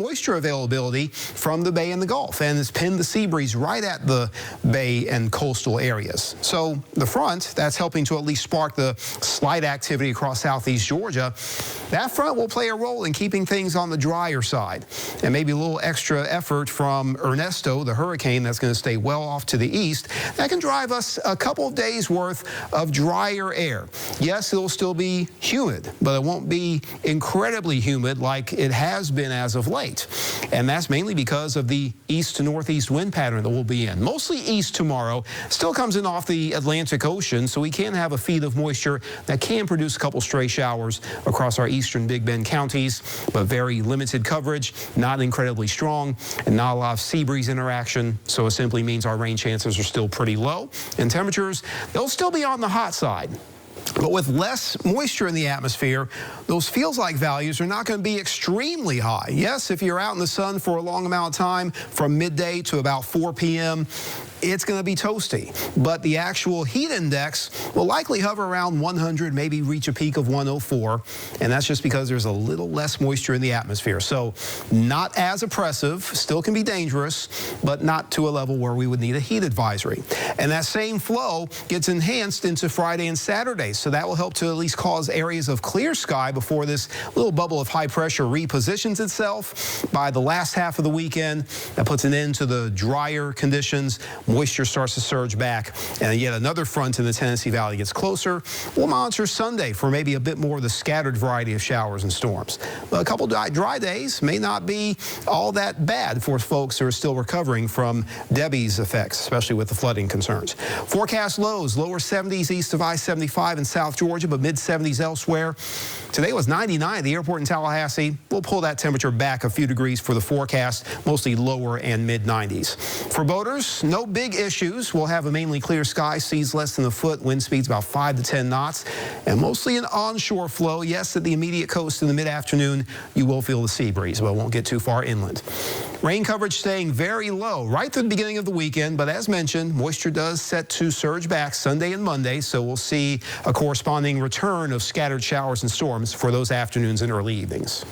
moisture availability from the Bay and the Gulf, and it's pinned the sea breeze right at the Bay and coastal areas. So the front, that's helping to at least spark the slight activity across southeast Georgia. That front will play a role in keeping things on the drier side, and maybe a little extra effort from Ernesto, the hurricane that's going to stay well off to the east. That can drive us a couple of days worth of drier air. Yes, it'll still be humid, but it won't be incredibly humid like it has been as of late. And that's mainly because of the east to northeast wind pattern that we'll be in. Mostly east tomorrow, still comes in off the Atlantic Ocean, so we can have a feed of moisture that can produce a couple stray showers across our eastern Big Bend counties, but very limited coverage, not incredibly strong, and not a lot of sea breeze interaction, so it simply means our rain chances are still pretty low. And temperatures, they'll still be on the hot side. But with less moisture in the atmosphere, those feels-like values are not going to be extremely high. Yes, if you're out in the sun for a long amount of time, from midday to about 4 p.m., it's going to be toasty. But the actual heat index will likely hover around 100, maybe reach a peak of 104. And that's just because there's a little less moisture in the atmosphere. So not as oppressive, still can be dangerous, but not to a level where we would need a heat advisory. And that same flow gets enhanced into Friday and Saturday. So that will help to at least cause areas of clear sky before this little bubble of high pressure repositions itself. By the last half of the weekend, that puts an end to the drier conditions. Moisture starts to surge back, and yet another front in the Tennessee Valley gets closer. We'll monitor Sunday for maybe a bit more of the scattered variety of showers and storms. But a couple dry days may not be all that bad for folks who are still recovering from Debbie's effects, especially with the flooding concerns. Forecast lows, lower 70s east of I-75 in South Georgia, but mid-70s elsewhere. Today was 99 at the airport in Tallahassee. We'll pull that temperature back a few degrees for the forecast, mostly lower and mid-90s. For boaters, no big issues. We'll have a mainly clear sky, seas less than a foot, wind speeds about 5 to 10 knots, and mostly an onshore flow. Yes, at the immediate coast in the mid-afternoon, you will feel the sea breeze, but it won't get too far inland. Rain coverage staying very low right through the beginning of the weekend, but as mentioned, moisture does set to surge back Sunday and Monday, so we'll see a corresponding return of scattered showers and storms for those afternoons and early evenings.